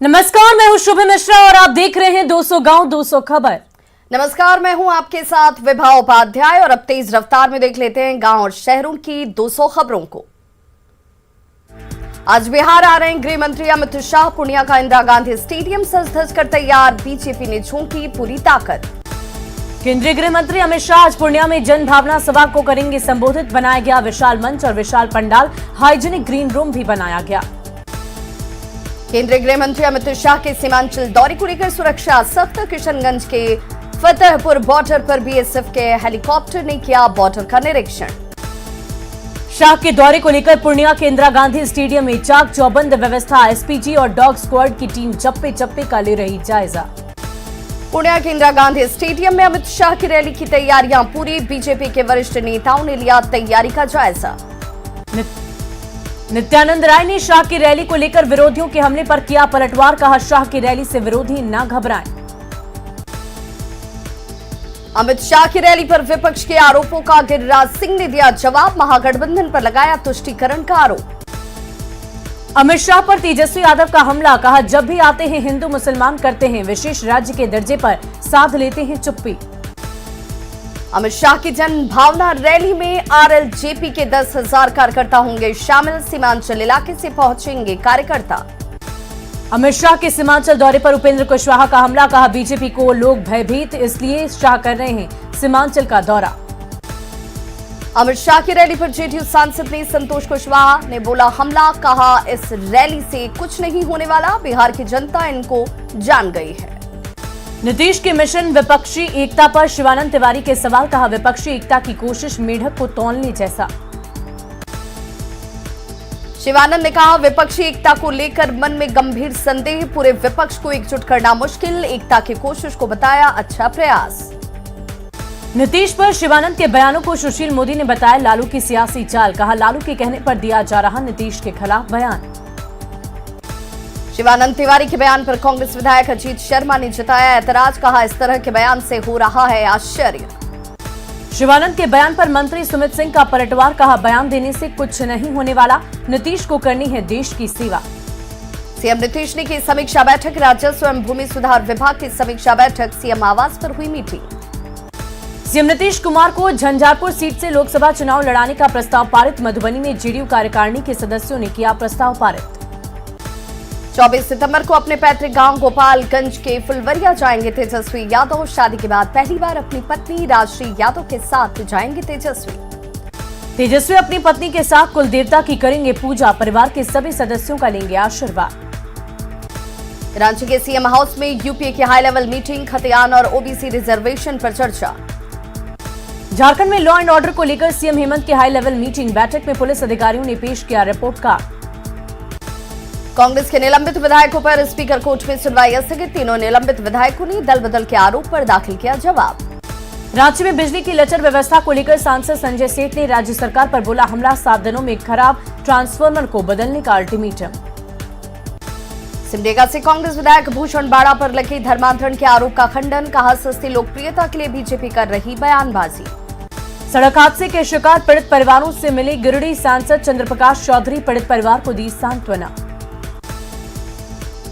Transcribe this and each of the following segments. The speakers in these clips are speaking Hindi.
नमस्कार, मैं हूं शुभ मिश्रा और आप देख रहे हैं 200 गांव 200 खबर। नमस्कार, मैं हूं आपके साथ विभा उपाध्याय और अब तेज रफ्तार में देख लेते हैं गांव और शहरों की 200 खबरों को। आज बिहार आ रहे हैं गृह मंत्री अमित शाह। पूर्णिया का इंदिरा गांधी स्टेडियम सज धज कर तैयार, बीजेपी ने झोंकी पूरी ताकत। केंद्रीय गृह मंत्री अमित शाह आज पूर्णिया में जन भावना सभा को करेंगे संबोधित। बनाया गया विशाल मंच और विशाल पंडाल, हाइजीनिक ग्रीन रूम भी बनाया गया। केंद्रीय गृह मंत्री अमित शाह के सीमांचल दौरे को लेकर सुरक्षा सख्त। किशनगंज के फतेहपुर बॉर्डर पर बीएसएफ के हेलीकॉप्टर ने किया बॉर्डर का निरीक्षण। शाह के दौरे को लेकर पूर्णिया के इंदिरा गांधी स्टेडियम में चाक चौबंद व्यवस्था। एसपीजी और डॉग स्क्वाड की टीम चप्पे चप्पे का ले रही जायजा। पूर्णिया के इंदिरा गांधी स्टेडियम में अमित शाह की रैली की तैयारियां पूरी। बीजेपी के वरिष्ठ नेताओं ने लिया तैयारी का जायजा। नित्यानंद राय ने शाह की रैली को लेकर विरोधियों के हमले पर किया पलटवार। कहा, शाह की रैली से विरोधी न घबराएं। अमित शाह की रैली पर विपक्ष के आरोपों का गिरिराज सिंह ने दिया जवाब। महागठबंधन पर लगाया तुष्टीकरण का आरोप। अमित शाह पर तेजस्वी यादव का हमला। कहा, जब भी आते हैं हिंदू मुसलमान करते हैं, विशेष राज्य के दर्जे पर साध लेते हैं चुप्पी। अमित शाह की जन भावना रैली में आरएलजेपी के 10,000 कार्यकर्ता होंगे शामिल। सीमांचल इलाके से पहुंचेंगे कार्यकर्ता। अमित शाह के सीमांचल दौरे पर उपेंद्र कुशवाहा का हमला। कहा, बीजेपी को लोग भयभीत इसलिए शाह कर रहे हैं सीमांचल का दौरा। अमित शाह की रैली पर जेडीयू सांसद ने संतोष कुशवाहा ने बोला हमला। कहा, इस रैली से कुछ नहीं होने वाला, बिहार की जनता इनको जान गई है। नीतीश के मिशन विपक्षी एकता पर शिवानंद तिवारी के सवाल। कहा, विपक्षी एकता की कोशिश मेढक को तौलने जैसा। शिवानंद ने कहा, विपक्षी एकता को लेकर मन में गंभीर संदेह। पूरे विपक्ष को एकजुट करना मुश्किल, एकता की कोशिश को बताया अच्छा प्रयास। नीतीश पर शिवानंद के बयानों को सुशील मोदी ने बताया लालू की सियासी चाल। कहा, लालू के कहने पर दिया जा रहा नीतीश के खिलाफ बयान। शिवानंद तिवारी के बयान पर कांग्रेस विधायक अजीत शर्मा ने जताया ऐतराज। कहा, इस तरह के बयान से हो रहा है आश्चर्य। शिवानंद के बयान पर मंत्री सुमित सिंह का पलटवार। कहा, बयान देने से कुछ नहीं होने वाला, नीतीश को करनी है देश की सेवा। सीएम नीतीश ने की समीक्षा बैठक। राजस्व एवं भूमि सुधार विभाग की समीक्षा बैठक। सीएम आवास पर हुई मीटिंग। सीएम नीतीश कुमार को झंझारपुर सीट से लोकसभा चुनाव लड़ाने का प्रस्ताव पारित। मधुबनी में जेडीयू कार्यकारिणी के सदस्यों ने किया प्रस्ताव पारित। 24 सितंबर को अपने पैतृक गांव गोपालगंज के फुलवरिया जाएंगे तेजस्वी यादव। शादी के बाद पहली बार अपनी पत्नी राजश्री यादव के साथ जाएंगे तेजस्वी अपनी पत्नी के साथ कुल देवता की करेंगे पूजा। परिवार के सभी सदस्यों का लेंगे आशीर्वाद। रांची के सीएम हाउस में यूपीए की हाई लेवल मीटिंग। खतियान और ओबीसी रिजर्वेशन पर चर्चा। झारखंड में लॉ एंड ऑर्डर को लेकर सीएम हेमंत की हाई लेवल मीटिंग। बैठक में पुलिस अधिकारियों ने पेश किया रिपोर्ट कार्ड। कांग्रेस के निलंबित विधायकों पर स्पीकर कोर्ट में सुनवाई स्थगित। तीनों निलंबित विधायकों ने दल बदल के आरोप पर दाखिल किया जवाब। रांची में बिजली की लचर व्यवस्था को लेकर सांसद संजय सेठ ने राज्य सरकार पर बोला हमला। 7 दिनों में खराब ट्रांसफार्मर को बदलने का अल्टीमेटम। सिमडेगा से कांग्रेस विधायक भूषण बाड़ा पर लगे धर्मांतरण के आरोप का खंडन। कहा, सस्ती लोकप्रियता के लिए बीजेपी कर रही बयानबाजी। सड़क हादसे के शिकार पीड़ित परिवारों से मिले गिरिडीह सांसद चंद्रप्रकाश चौधरी। पीड़ित परिवार को दी सांत्वना।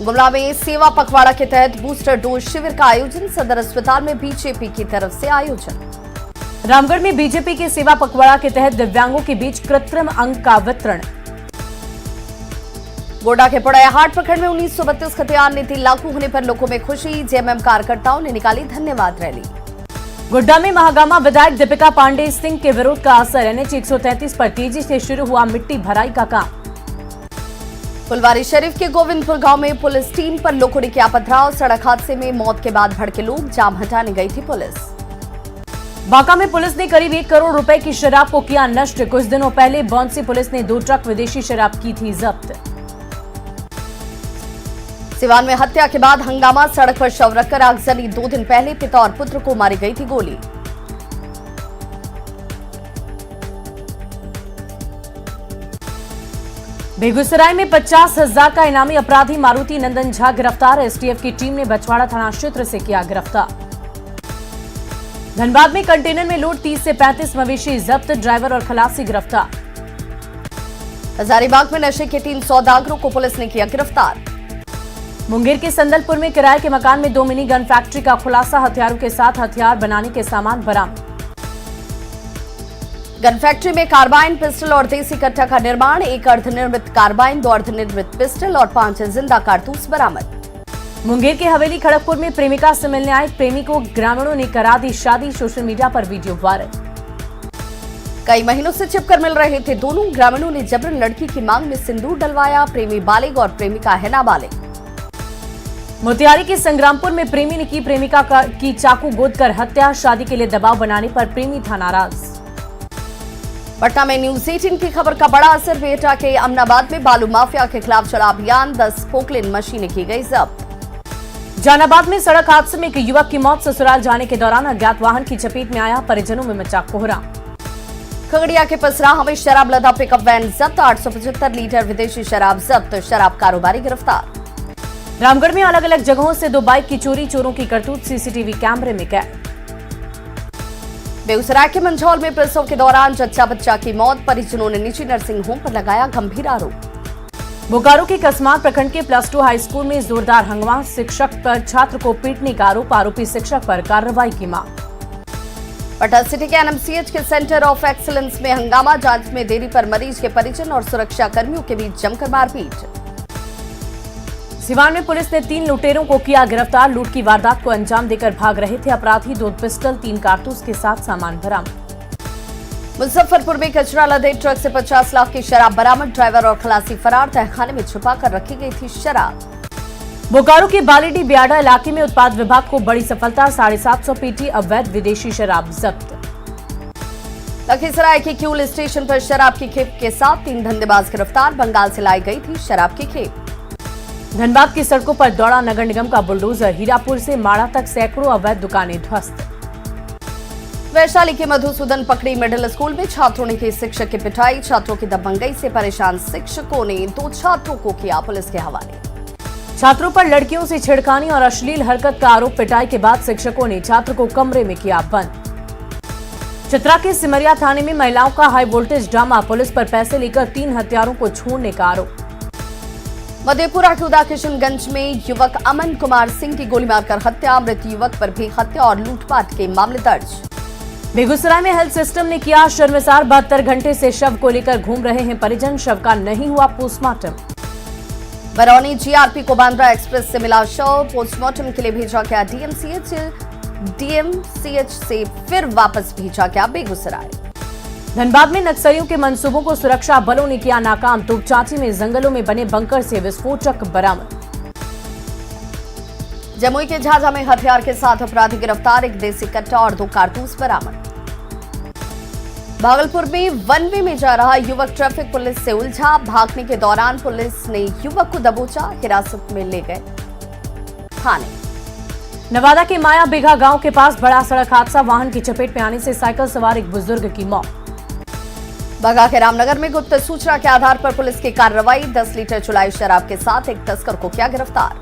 गुमला में सेवा पखवाड़ा के तहत बूस्टर डोज शिविर का आयोजन। सदर अस्पताल में बीजेपी की तरफ से आयोजन। रामगढ़ में बीजेपी के सेवा पखवाड़ा के तहत दिव्यांगों के बीच कृत्रिम अंग का वितरण। गोड्डा के पड़ैयाहाट प्रखंड में 1932 खतियान नीति लागू होने पर लोगों में खुशी। जेएमएम कार्यकर्ताओं ने निकाली धन्यवाद रैली। गोड्डा में महागामा विधायक दीपिका पांडे सिंह के विरोध का असर। एनएच 133 पर तेजी से शुरू हुआ मिट्टी भराई का काम। फुलवारी शरीफ के गोविंदपुर गांव में पुलिस टीम पर लोगों ने किया पथराव। सड़क हादसे में मौत के बाद भड़के लोग, जाम हटाने गई थी पुलिस। बांका में पुलिस ने करीब 1 करोड़ रुपए की शराब को किया नष्ट। कुछ दिनों पहले बौंसी पुलिस ने 2 ट्रक विदेशी शराब की थी जब्त। सिवान में हत्या के बाद हंगामा। सड़क पर शव रखकर आगजनी। 2 दिन पहले पिता और पुत्र को मारी गई थी गोली। बेगूसराय में 50,000 का इनामी अपराधी मारुति नंदन झा गिरफ्तार। एसटीएफ की टीम ने बछवाड़ा थाना क्षेत्र से किया गिरफ्तार। धनबाद में कंटेनर में लोड 30 से 35 मवेशी जब्त। ड्राइवर और खलासी गिरफ्तार। हजारीबाग में नशे के 3 सौदागरों को पुलिस ने किया गिरफ्तार। मुंगेर के संदलपुर में किराए के मकान में 2 मिनी गन फैक्ट्री का खुलासा, हथियारों के साथ हथियार बनाने के सामान बरामद। गन फैक्ट्री में कार्बाइन, पिस्टल और देसी कट्टा का निर्माण, 1 अर्धनिर्मित कार्बाइन, 2 अर्धनिर्मित पिस्टल और 5 जिंदा कारतूस बरामद। मुंगेर के हवेली खड़गपुर में प्रेमिका से मिलने आए प्रेमी को ग्रामीणों ने करा दी शादी, सोशल मीडिया पर वीडियो वायरल। कई महीनों से छिपकर मिल रहे थे दोनों, ग्रामीणों ने जबरन लड़की की मांग में सिंदूर डलवाया, प्रेमी बालिग और प्रेमिका है नाबालिग। मोतिहारी के संग्रामपुर में प्रेमी ने की प्रेमिका की चाकू गोद कर हत्या, शादी के लिए दबाव बनाने पर प्रेमी था नाराज। पटना में न्यूज 18 की खबर का बड़ा असर, बेहटा के अमनाबाद में बालू माफिया के खिलाफ चला अभियान, 10 पोकलिन मशीनें की गई जब्त। जहानाबाद में सड़क हादसे में एक युवक की मौत, ससुराल जाने के दौरान अज्ञात वाहन की चपेट में आया, परिजनों में मचा कोहराम। खगड़िया के पसराहा में शराब लदा पिकअप वैन जब्त, 875 लीटर विदेशी शराब जब्त, शराब कारोबारी गिरफ्तार। रामगढ़ में अलग अलग जगहों से 2 बाइक की चोरी, चोरों की करतूत सीसीटीवी कैमरे में कैद। बेगूसराय के मंझौल में प्रसव के दौरान जच्चा बच्चा की मौत, परिजनों ने निजी नर्सिंग होम पर लगाया गंभीर आरोप। बोकारो के कसमार प्रखंड के +2 हाई स्कूल में जोरदार हंगामा, शिक्षक पर छात्र को पीटने का आरोप, आरोपी शिक्षक पर कार्रवाई की मांग। पटना सिटी के एनएमसीएच के सेंटर ऑफ एक्सीलेंस में हंगामा, जांच में देरी पर मरीज के परिजन और सुरक्षा कर्मियों के बीच जमकर मारपीट। सिवान में पुलिस ने 3 लुटेरों को किया गिरफ्तार, लूट की वारदात को अंजाम देकर भाग रहे थे अपराधी, 2 पिस्टल 3 कारतूस के साथ सामान बरामद। मुजफ्फरपुर में कचरा लदे ट्रक से 50 लाख की शराब बरामद, ड्राइवर और खलासी फरार, तहखाने में छुपाकर रखी गई थी शराब। बोकारो के बालीडीह ब्याडा इलाके में उत्पाद विभाग को बड़ी सफलता, 750 पेटी अवैध विदेशी शराब जब्त। लखीसराय के क्यूल स्टेशन पर शराब की खेप के साथ 3 धंधेबाज गिरफ्तार, बंगाल से लाई गई थी शराब की खेप। धनबाद की सड़कों पर दौड़ा नगर निगम का बुलडोजर, हीरापुर से माड़ा तक सैकड़ों अवैध दुकानें ध्वस्त। वैशाली के मधुसूदन पकड़ी मिडिल स्कूल में छात्रों ने की शिक्षक की पिटाई, छात्रों की दबंगई से परेशान शिक्षकों ने 2 छात्रों को किया पुलिस के हवाले। छात्रों पर लड़कियों से छेड़खानी और अश्लील हरकत का आरोप, पिटाई के बाद शिक्षकों ने छात्र को कमरे में किया बंद। चतरा के सिमरिया थाने में महिलाओं का हाई वोल्टेज ड्रामा, पुलिस पर पैसे लेकर 3 हत्यारों को छोड़ने का आरोप। मधेपुरा के उदा किशनगंज में युवक अमन कुमार सिंह की गोली मारकर हत्या, मृत युवक पर भी हत्या और लूटपाट के मामले दर्ज। बेगूसराय में हेल्थ सिस्टम ने किया शर्मसार, 72 घंटे से शव को लेकर घूम रहे हैं परिजन, शव का नहीं हुआ पोस्टमार्टम। बरौनी जीआरपी को बांद्रा एक्सप्रेस से मिला शव, पोस्टमार्टम के लिए भेजा गया डीएमसीएच से फिर वापस भेजा गया बेगूसराय। धनबाद में नक्सलियों के मंसूबों को सुरक्षा बलों ने किया नाकाम, तोपचांची में जंगलों में बने बंकर से विस्फोटक बरामद। जमुई के झाझा में हथियार के साथ अपराधी गिरफ्तार, 1 देसी कट्टा और 2 कारतूस बरामद। भागलपुर में वन वे में जा रहा युवक ट्रैफिक पुलिस से उलझा, भागने के दौरान पुलिस ने युवक को दबोचा, हिरासत में ले गए थाने। नवादा के माया बिघा गांव के पास बड़ा सड़क हादसा, वाहन की चपेट में आने से साइकिल सवार एक बुजुर्ग की मौत। बगा के रामनगर में गुप्त सूचना के आधार पर पुलिस की कार्रवाई, 10 लीटर चुलाई शराब के साथ एक तस्कर को किया गिरफ्तार।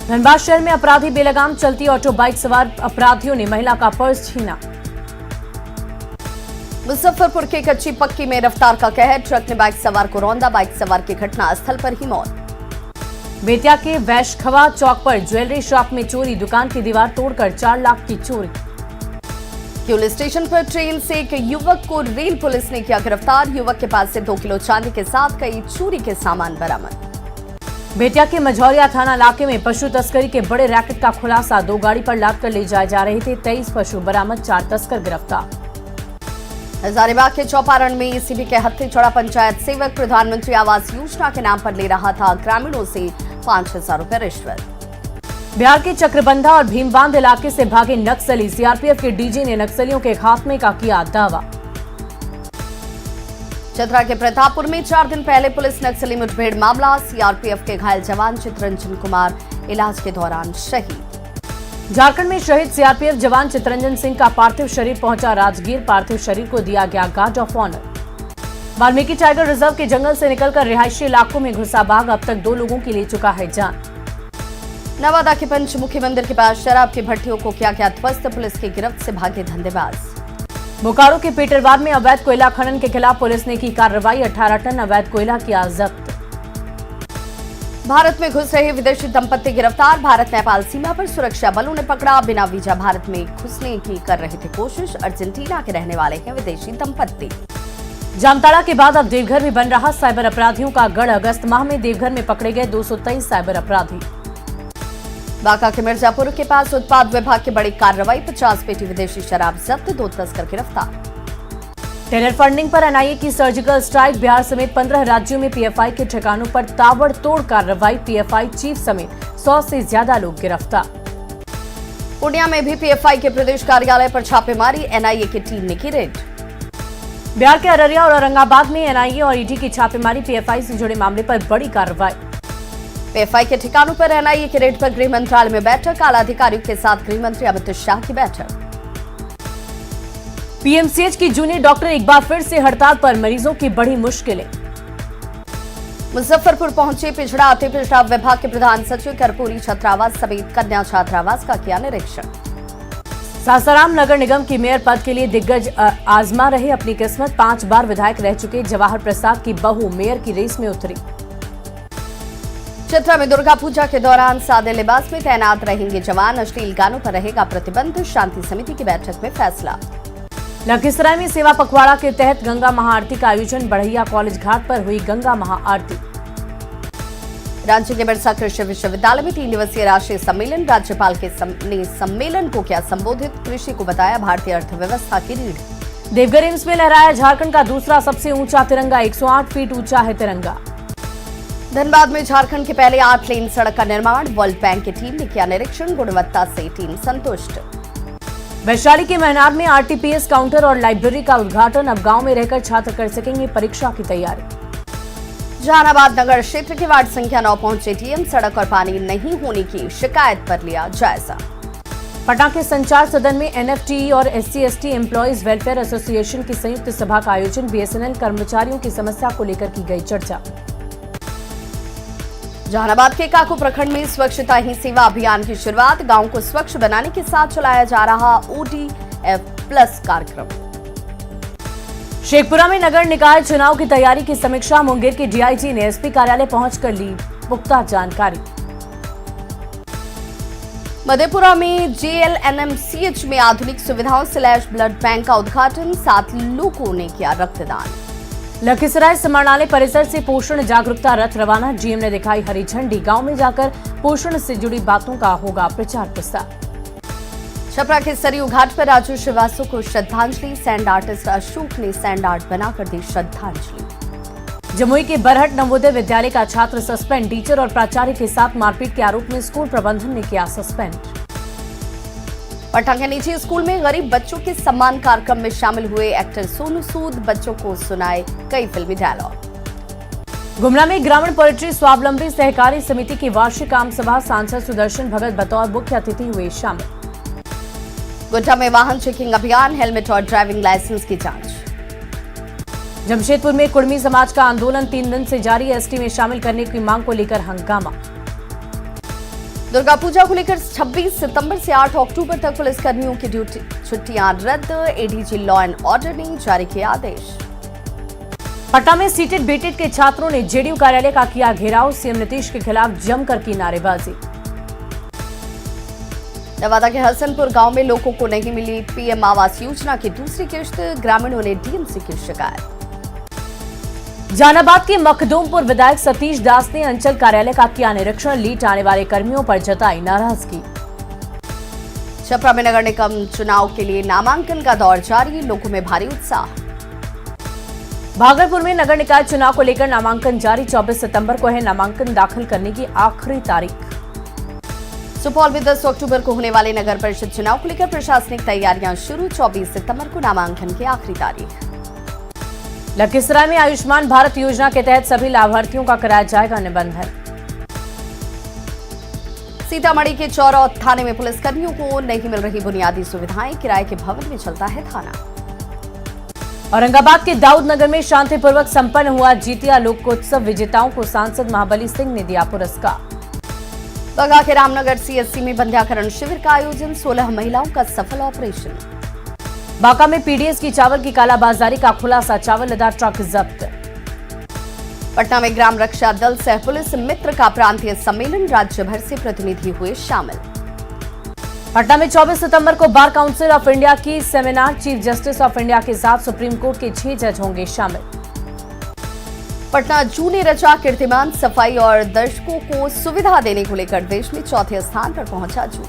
धनबाद शहर में अपराधी बेलगाम चलती ऑटो बाइक सवार अपराधियों ने महिला का पर्स छीना। मुजफ्फरपुर के कच्ची पक्की में रफ्तार का कहर, ट्रक ने बाइक सवार को रौंदा, बाइक सवार की घटना स्थल पर ही मौत। बेतिया के वैशखवा चौक पर ज्वेलरी शॉप में चोरी, दुकान की दीवार तोड़कर 4 लाख की चोरी। क्यूल स्टेशन पर ट्रेन से एक युवक को रेल पुलिस ने किया गिरफ्तार, युवक के पास से 2 किलो चांदी के साथ कई चोरी के सामान बरामद। बेतिया के मझौलिया थाना इलाके में पशु तस्करी के बड़े रैकेट का खुलासा, 2 गाड़ी पर लाद कर ले जाए जा रहे थे, 23 पशु बरामद, 4 तस्कर गिरफ्तार। हजारीबाग के चौपारण में ईसीबी के हत्थे चढ़ा पंचायत सेवक, प्रधानमंत्री आवास योजना के नाम पर ले रहा था ग्रामीणों से 5,000 रुपए रिश्वत। बिहार के चक्रबंधा और भीमबांध इलाके से भागे नक्सली, सीआरपीएफ के डीजी ने नक्सलियों के खात्मे का किया दावा। चतरा के प्रतापपुर में 4 दिन पहले पुलिस नक्सली मुठभेड़ मामला, सीआरपीएफ के घायल जवान चितरंजन कुमार इलाज के दौरान शहीद। झारखंड में शहीद सीआरपीएफ जवान चितरंजन सिंह का पार्थिव शरीर पहुंचा राजगीर, पार्थिव शरीर को दिया गया guard of honour. Valmiki tiger reserve के जंगल से निकलकर रिहायशी इलाकों में घुसा बाघ, अब तक 2 लोगों की ले चुका है जान। नवादा के पंचमुखी मंदिर के पास शराब की भट्टियों को किया गया ध्वस्त, पुलिस की गिरफ्त से भागे धंधेबाज। बोकारो के पीटरवार में अवैध कोयला खनन के खिलाफ पुलिस ने की कार्रवाई, 18 टन अवैध कोयला किया जब्त। भारत में घुस रहे विदेशी दंपत्ति गिरफ्तार। भारत नेपाल सीमा पर सुरक्षा बलों ने पकड़ा। बिना वीजा भारत में घुसने की कर रहे थे कोशिश। अर्जेंटीना के रहने वाले हैं विदेशी दंपत्ति। जामताड़ा के बाद अब देवघर में बन रहा साइबर अपराधियों का गढ़। अगस्त माह में देवघर में पकड़े गए 223 साइबर अपराधी। बांका के मिर्जापुर के पास उत्पाद विभाग की बड़ी कार्रवाई। 50 पेटी विदेशी शराब जब्त। 2 तस्कर गिरफ्तार। टेरर फंडिंग पर एनआईए की सर्जिकल स्ट्राइक। बिहार समेत 15 राज्यों में पीएफआई के ठिकानों पर ताबड़तोड़ कार्रवाई। पीएफआई चीफ समेत 100 से ज्यादा लोग गिरफ्तार। पूर्णिया में भी पीएफआई के प्रदेश कार्यालय पर छापेमारी। एनआईए की टीम ने की रेड। बिहार के अररिया और औरंगाबाद में एनआईए और ईडी की छापेमारी। पीएफआई से जुड़े मामले पर बड़ी कार्रवाई। पीएफआई के ठिकानों पर एनआईए के रेड पर गृह मंत्रालय में बैठक। आला अधिकारियों के साथ गृह मंत्री अमित शाह की बैठक। पीएमसीएच की जूनियर डॉक्टर एक बार फिर से हड़ताल पर। मरीजों की बड़ी मुश्किलें। मुजफ्फरपुर पहुंचे पिछड़ा अति पिछड़ा विभाग के प्रधान सचिव। कर्पूरी छात्रावास समेत कन्या छात्रावास का किया निरीक्षण। सासाराम नगर निगम की मेयर पद के लिए दिग्गज आजमा रहे अपनी किस्मत। 5 बार विधायक रह चुके जवाहर प्रसाद की बहू मेयर की रेस में उतरी। चतरा में दुर्गा पूजा के दौरान सादे लिबास में तैनात रहेंगे जवान। अश्लील गानों पर रहेगा प्रतिबंध। शांति समिति की बैठक में फैसला। लखीसराय में सेवा पखवाड़ा के तहत गंगा महाआरती का आयोजन। बढ़ैया कॉलेज घाट पर हुई गंगा महाआरती। रांची के बिरसा कृषि विश्वविद्यालय में 3 दिवसीय राष्ट्रीय सम्मेलन। राज्यपाल ने सम्मेलन को किया संबोधित। कृषि को बताया भारतीय अर्थव्यवस्था की रीढ़। देवघर एम्स में लहराया झारखंड का दूसरा सबसे ऊंचा तिरंगा। 108 फीट ऊंचा है तिरंगा। धनबाद में झारखंड के पहले 8 लेन सड़क का निर्माण। वर्ल्ड बैंक की टीम ने किया निरीक्षण। गुणवत्ता से टीम संतुष्ट। वैशाली के महनार में आरटीपीएस काउंटर और लाइब्रेरी का उद्घाटन। अब गांव में रहकर छात्र कर सकेंगे परीक्षा की तैयारी। जहानाबाद नगर क्षेत्र के वार्ड संख्या 9 पहुंचे टीएम। सड़क और पानी नहीं होने की शिकायत पर लिया जायजा। पटना के संचार सदन में एनएफटीई और एससी/एसटी एम्प्लॉयज वेलफेयर एसोसिएशन की संयुक्त सभा का आयोजन। बीएसएनएल कर्मचारियों की समस्या को लेकर की गई चर्चा। जहानाबाद के काको प्रखंड में स्वच्छता ही सेवा अभियान की शुरुआत। गांव को स्वच्छ बनाने के साथ चलाया जा रहा ODF+ कार्यक्रम। शेखपुरा में नगर निकाय चुनाव की तैयारी की समीक्षा। मुंगेर के डीआईजी ने एसपी कार्यालय पहुंचकर ली पुख्ता जानकारी। मधेपुरा में JLNMCH में आधुनिक सुविधाओं से लैस ब्लड बैंक का उद्घाटन। 7 लोगों ने किया रक्तदान। लखीसराय समाहरणालय परिसर से पोषण जागरूकता रथ रवाना। जीएम ने दिखाई हरी झंडी। गांव में जाकर पोषण से जुड़ी बातों का होगा प्रचार प्रसार। छपरा के सरयू घाट पर राजू श्रीवास्तव को श्रद्धांजलि। सैंड आर्टिस्ट अशोक ने सैंड आर्ट बनाकर दी श्रद्धांजलि। जमुई के बरहट नवोदय विद्यालय का छात्र सस्पेंड। टीचर और प्राचार्य के साथ मारपीट के आरोप में स्कूल प्रबंधन ने किया सस्पेंड। पटना के निजी स्कूल में गरीब बच्चों के सम्मान कार्यक्रम में शामिल हुए एक्टर सोनू सूद। बच्चों को सुनाए कई फिल्मी डायलॉग। गुमला में ग्रामीण पोल्ट्री स्वावलंबी सहकारी समिति की वार्षिक आम सभा। सांसद सुदर्शन भगत बतौर मुख्य अतिथि हुए शामिल। गोड्डा में वाहन चेकिंग अभियान। हेलमेट और ड्राइविंग लाइसेंस की जांच। जमशेदपुर में कुर्मी समाज का आंदोलन 3 दिन से जारी। एसटी में शामिल करने की मांग को लेकर हंगामा। दुर्गा पूजा को लेकर 26 सितंबर से 8 अक्टूबर तक पुलिसकर्मियों की ड्यूटी छुट्टियां रद्द। एडीजी लॉ एंड ऑर्डर ने जारी किया आदेश। पटना में सीटेड बीटेड के छात्रों ने जेडीयू कार्यालय का किया घेराव। सीएम नीतीश के खिलाफ जमकर की नारेबाजी। नवादा के हसनपुर गांव में लोगों को नहीं मिली पीएम आवास योजना की दूसरी किश्त। ग्रामीणों ने डीएमसी की शिकायत। जहानाबाद के मखदूमपुर विधायक सतीश दास ने अंचल कार्यालय का किया निरीक्षण। लीड आने वाले कर्मियों पर जताई नाराजगी। छपरा में नगर निगम चुनाव के लिए नामांकन का दौर जारी। लोगों में भारी उत्साह। भागलपुर में नगर निकाय चुनाव को लेकर नामांकन जारी। 24 सितंबर को है नामांकन दाखिल करने की आखिरी तारीख। सुपौल में 10 अक्टूबर को होने वाले नगर परिषद चुनाव को लेकर प्रशासनिक तैयारियां शुरू। 24 सितंबर को नामांकन की आखिरी तारीख। लखीसराय में आयुष्मान भारत योजना के तहत सभी लाभार्थियों का कराया जाएगा निबंधन। सीतामढ़ी के चौरौद थाने में पुलिसकर्मियों को नहीं मिल रही बुनियादी सुविधाएं। किराए के भवन में चलता है थाना। औरंगाबाद के दाऊद नगर में शांतिपूर्वक संपन्न हुआ जितिया लोकोत्सव। विजेताओं को सांसद महाबली सिंह ने दिया पुरस्कार। बगा के रामनगर सीएससी में बंध्याकरण शिविर का आयोजन। 16 महिलाओं का सफल ऑपरेशन। बांका में पीडीएस की चावल की कालाबाजारी का खुलासा। चावल लदा ट्रक जब्त। पटना में ग्राम रक्षा दल सह पुलिस मित्र का प्रांतीय सम्मेलन, राज्य भर से प्रतिनिधि हुए शामिल। पटना में 24 सितंबर को बार काउंसिल ऑफ इंडिया की seminar, chief justice of India के साथ सुप्रीम कोर्ट के 6 जज होंगे शामिल। पटना जू ने रचा कीर्तिमान, सफाई और दर्शकों को सुविधा देने को लेकर देश में चौथे स्थान पर पहुंचा जू।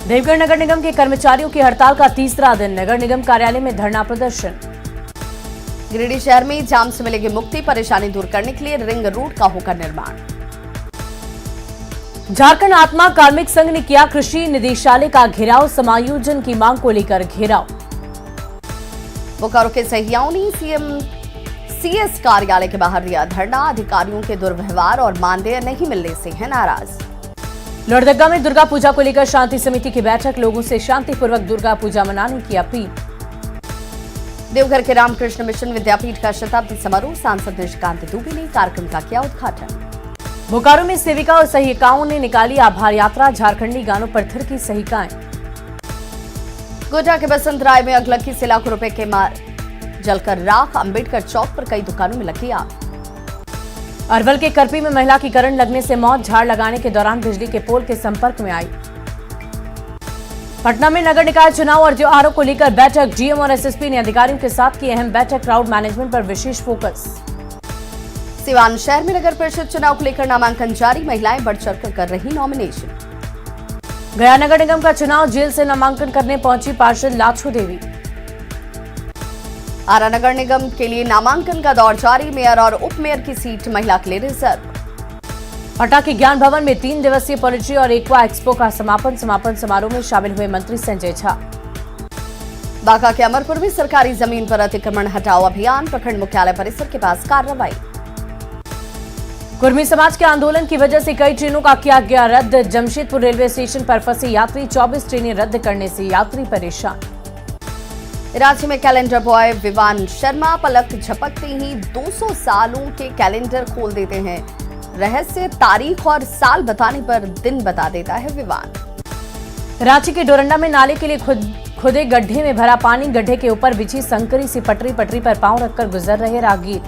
देवघर नगर निगम के कर्मचारियों की हड़ताल का तीसरा दिन, नगर निगम कार्यालय में धरना प्रदर्शन। गिरिडीह शहर में जाम से मिलेगी मुक्ति, परेशानी दूर करने के लिए रिंग रोड का होगा निर्माण। झारखंड आत्मा कार्मिक संघ ने किया कृषि निदेशालय का घेराव, समायोजन की मांग को लेकर घेराव। बोकारो के सहियाओं ने सीएस कार्यालय के बाहर दिया धरना, अधिकारियों के दुर्व्यवहार और मानदेय नहीं मिलने से है नाराज। लोहरदगा में दुर्गा पूजा को लेकर शांति समिति की बैठक, लोगों से शांतिपूर्वक दुर्गा पूजा मनाने की अपील। देवघर के रामकृष्ण मिशन विद्यापीठ का शताब्दी समारोह, सांसद निशिकांत दुबे ने कार्यक्रम का किया उद्घाटन। बोकारो में सेविका और सहायिकाओं ने निकाली आभार यात्रा, झारखंडी गानों पर थिरकी सहायिकाएं। गोड्डा के बसंत राय में अगलगी से लाखों रुपए के मार जलकर राख, अंबेडकर चौक पर कई दुकानों में लगी आग। अरवल के करपी में महिला की करंट लगने से मौत, झाड़ लगाने के दौरान बिजली के पोल के संपर्क में आई। पटना में नगर निकाय चुनाव और त्योहारों को लेकर बैठक, डीएम और एसएसपी ने अधिकारियों के साथ की अहम बैठक, क्राउड मैनेजमेंट पर विशेष फोकस। सिवान शहर में नगर परिषद चुनाव को लेकर नामांकन जारी, महिलाएं बढ़ चढ़कर कर रही नॉमिनेशन। गया नगर निगम का चुनाव, जेल से नामांकन करने पहुंची पार्षद लाछू देवी। आरा नगर निगम के लिए नामांकन का दौर जारी, मेयर और उप मेयर की सीट महिला के लिए रिजर्व। पटना के ज्ञान भवन में 3 दिवसीय पोल्ट्री और एक्वा एक्सपो का समापन समारोह में शामिल हुए मंत्री संजय झा। बांका के अमरपुर में सरकारी जमीन पर अतिक्रमण हटाओ अभियान, प्रखंड मुख्यालय परिसर के पास कार्रवाई। कुर्मी समाज के आंदोलन की वजह से कई ट्रेनों का किया गया रद्द, जमशेदपुर रेलवे स्टेशन पर फंसे यात्री, 24 ट्रेनें रद्द करने से यात्री परेशान। रांची में कैलेंडर बॉय विवान शर्मा पलक झपकते ही 200 सालों के कैलेंडर खोल देते हैं, रहस्य, तारीख और साल बताने पर दिन बता देता है विवान। रांची के डोरंडा में नाले के लिए खुदे गड्ढे में भरा पानी, गड्ढे के ऊपर बिछी संकरी सी पटरी पर पांव रखकर गुजर रहे राहगीर।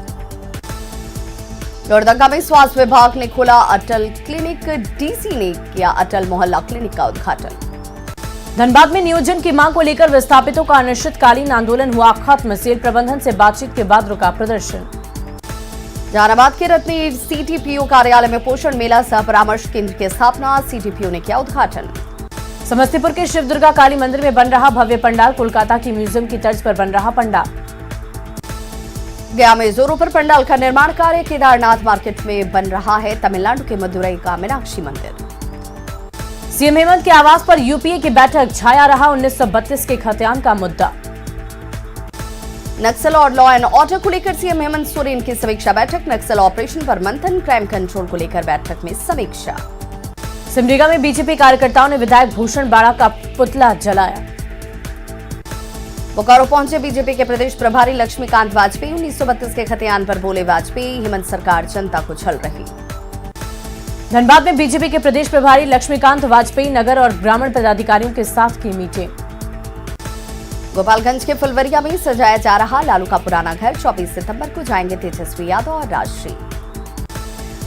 लोहरदगा में स्वास्थ्य विभाग ने खोला अटल क्लिनिक, डीसी ने किया अटल मोहल्ला क्लिनिक का उद्घाटन। धनबाद में नियोजन की मांग को लेकर विस्थापितों का अनिश्चितकालीन आंदोलन हुआ खत्म, सेल प्रबंधन से बातचीत के बाद रुका प्रदर्शन। जहानाबाद के रत्नी सीटीपीओ कार्यालय में पोषण मेला सह परामर्श केंद्र की स्थापना, सीटीपीओ ने किया उद्घाटन। समस्तीपुर के शिव दुर्गा काली मंदिर में बन रहा भव्य पंडाल, कोलकाता की म्यूजियम की तर्ज पर बन रहा पंडाल। गया में जोरों पर पंडाल का निर्माण कार्य, केदारनाथ मार्केट में बन रहा है तमिलनाडु के मदुरई का मीनाक्षी मंदिर। सीएम हेमंत के आवास पर यूपीए की बैठक, छाया रहा 1932 के खतियान का मुद्दा। नक्सल और लॉ एंड ऑर्डर को लेकर सीएम हेमंत सोरेन की समीक्षा बैठक, नक्सल ऑपरेशन पर मंथन, क्राइम कंट्रोल को लेकर बैठक में समीक्षा। सिमडेगा में बीजेपी कार्यकर्ताओं ने विधायक भूषण बाड़ा का पुतला जलाया। बोकारो पहुंचे बीजेपी के प्रदेश प्रभारी लक्ष्मीकांत वाजपेयी, 1932 के खतियान पर बोले वाजपेयी, हेमंत सरकार जनता को छल रही। धनबाद में बीजेपी के प्रदेश प्रभारी लक्ष्मीकांत वाजपेयी नगर और ग्रामीण पदाधिकारियों के साथ की मीटिंग। गोपालगंज के फुलवरिया में सजाया जा रहा लालू का पुराना घर, 24 सितंबर को जाएंगे तेजस्वी यादव और राजश्री।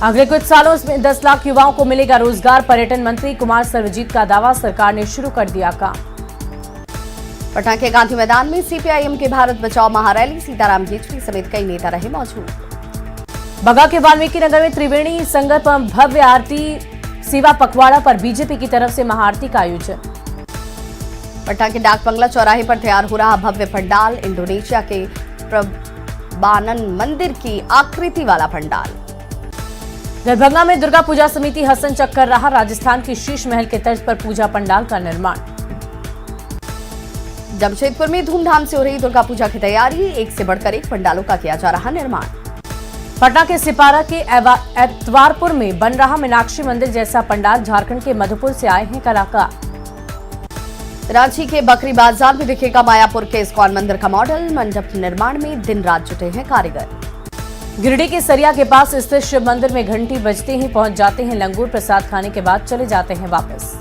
अगले कुछ सालों में 10 लाख युवाओं को मिलेगा रोजगार, पर्यटन मंत्री कुमार सर्वजीत का दावा, सरकार ने शुरू कर दिया काम। पटना के गांधी मैदान में सीपीआईएम के भारत बचाओ महारैली, सीताराम येचुरी समेत कई नेता रहे मौजूद। बगा के वाल्मीकि नगर में त्रिवेणी संगत भव्य आरती, सेवा पखवाड़ा पर बीजेपी की तरफ से महाआरती का आयोजन। पटना के डाक बंगला चौराहे पर तैयार हो रहा भव्य पंडाल, इंडोनेशिया के प्रबानन मंदिर की आकृति वाला पंडाल। दरभंगा में दुर्गा पूजा समिति हसन चक कर रहा राजस्थान की शीश महल के तर्ज पर पूजा पंडाल का निर्माण। जमशेदपुर में धूमधाम से हो रही दुर्गा पूजा की तैयारी, एक से बढ़कर एक पंडालों का किया जा रहा निर्माण। पटना के सिपारा के एतवारपुर में बन रहा मीनाक्षी मंदिर जैसा पंडाल, झारखंड के मधुपुर से आए हैं कलाकार। रांची के बकरी बाजार में दिखेगा मायापुर के इस्कॉन मंदिर का मॉडल, मंडप निर्माण में दिन रात जुटे हैं कारीगर। गिरिडीह के सरिया के पास स्थित शिव मंदिर में घंटी बजते ही पहुंच जाते हैं लंगूर, प्रसाद खाने के बाद चले जाते हैं वापस।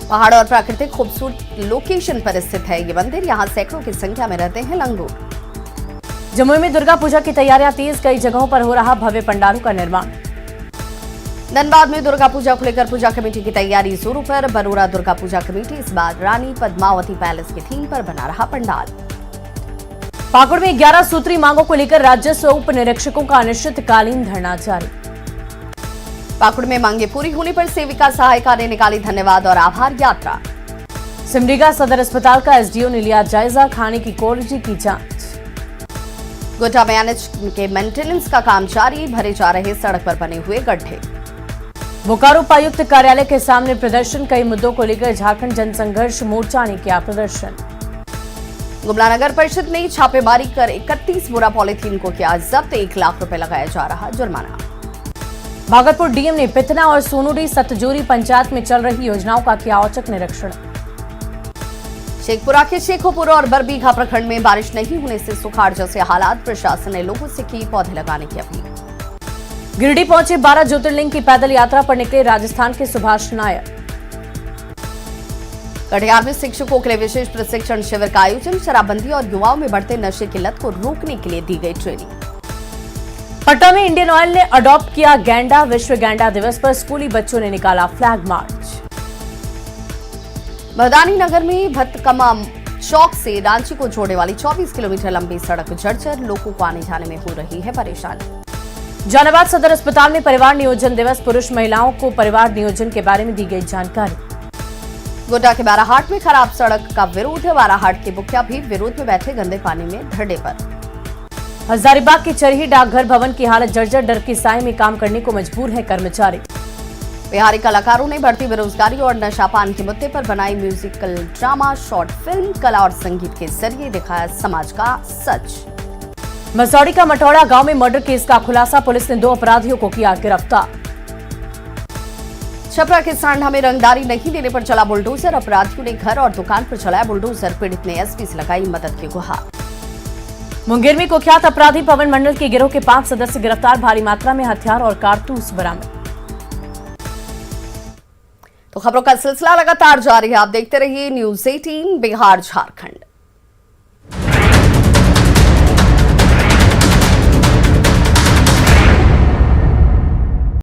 पहाड़ और प्राकृतिक खूबसूरत लोकेशन पर स्थित है ये मंदिर, यहाँ सैकड़ों की संख्या में रहते हैं लंगूर। जमुई में दुर्गा पूजा की तैयारियां तेज, कई जगहों पर हो रहा भव्य पंडालों का निर्माण। धनबाद में दुर्गा पूजा को लेकर पूजा कमेटी की तैयारी जोरों पर। बरोरा दुर्गा पूजा कमेटी इस बार रानी पद्मावती पैलेस की थीम पर बना रहा पंडाल। पाकुड़ में 11 सूत्री मांगों को लेकर राजस्व उप निरीक्षकों का अनिश्चितकालीन धरना जारी। पाकुड़ में मांगे पूरी होने पर सेविका सहायिका ने निकाली धन्यवाद और आभार यात्रा। सिमडेगा सदर अस्पताल का एसडीओ ने लिया जायजा, खाने की क्वालिटी की जांच। गोड्डा में एनएच के मेंटेनेंस का काम जारी, भरे जा रहे सड़क पर बने हुए गड्ढे। बोकारो उपायुक्त कार्यालय के सामने प्रदर्शन, कई मुद्दों को लेकर झारखंड जनसंघर्ष मोर्चा ने किया प्रदर्शन। गुमला नगर परिषद ने छापेमारी कर 31 बोरा पॉलीथीन को किया जब्त, 1 लाख रुपए लगाया जा रहा जुर्माना। भागलपुर डीएम ने पितना और सोनूडी सतजोरी पंचायत में चल रही योजनाओं का किया औचक निरीक्षण। शेखपुरा के शेखोपुर और बरबीघा प्रखंड में बारिश नहीं होने से सुखाड़ जैसे हालात, प्रशासन ने लोगों से की पौधे लगाने की अपील। गिरिडीह पहुंचे 12 ज्योतिर्लिंग की पैदल यात्रा पर निकले राजस्थान के सुभाष नायर। कटिहार में शिक्षकों के लिए विशेष प्रशिक्षण शिविर का आयोजन, शराबबंदी और युवाओं में बढ़ते नशे की लत को रोकने के लिए दी गई ट्रेनिंग। पटना में इंडियन ऑयल ने अडॉप्ट किया गैंडा, विश्व गैंडा दिवस पर स्कूली बच्चों ने निकाला फ्लैग मार्च। मर्दानी नगर में भतकमा चौक से रांची को जोड़ने वाली 24 किलोमीटर लंबी सड़क जर्जर, लोगों को आने जाने में हो रही है परेशानी। जहानाबाद सदर अस्पताल में परिवार नियोजन दिवस, पुरुष महिलाओं को परिवार नियोजन के बारे में दी गई जानकारी। गोड्डा के बाराहाट में खराब सड़क का विरोध, बाराहाट के मुखिया भी विरोध में बैठे गंदे पानी में धरने पर। हजारीबाग के चरही डाकघर भवन की हालत जर्जर, डर की साए में काम करने को मजबूर है कर्मचारी। बिहारी कलाकारों ने बढ़ती बेरोजगारी और नशापान के मुद्दे पर बनाई म्यूजिकल ड्रामा शॉर्ट फिल्म, कला और संगीत के जरिए दिखाया समाज का सच। मसौड़ी का मटौड़ा गांव में मर्डर केस का खुलासा, पुलिस ने 2 अपराधियों को किया गिरफ्तार। छपरा के सांडा में रंगदारी नहीं देने पर चला बुलडोजर, अपराधियों ने घर और दुकान पर चलाया बुलडोजर, पीड़ित ने एसपी से लगाई मदद की गुहार। मुंगेर में कुख्यात अपराधी पवन मंडल के गिरोह के 5 सदस्य गिरफ्तार, भारी मात्रा में हथियार और कारतूस बरामद। तो खबरों का सिलसिला लगातार जारी है, आप देखते रहिए न्यूज़ 18 बिहार झारखंड।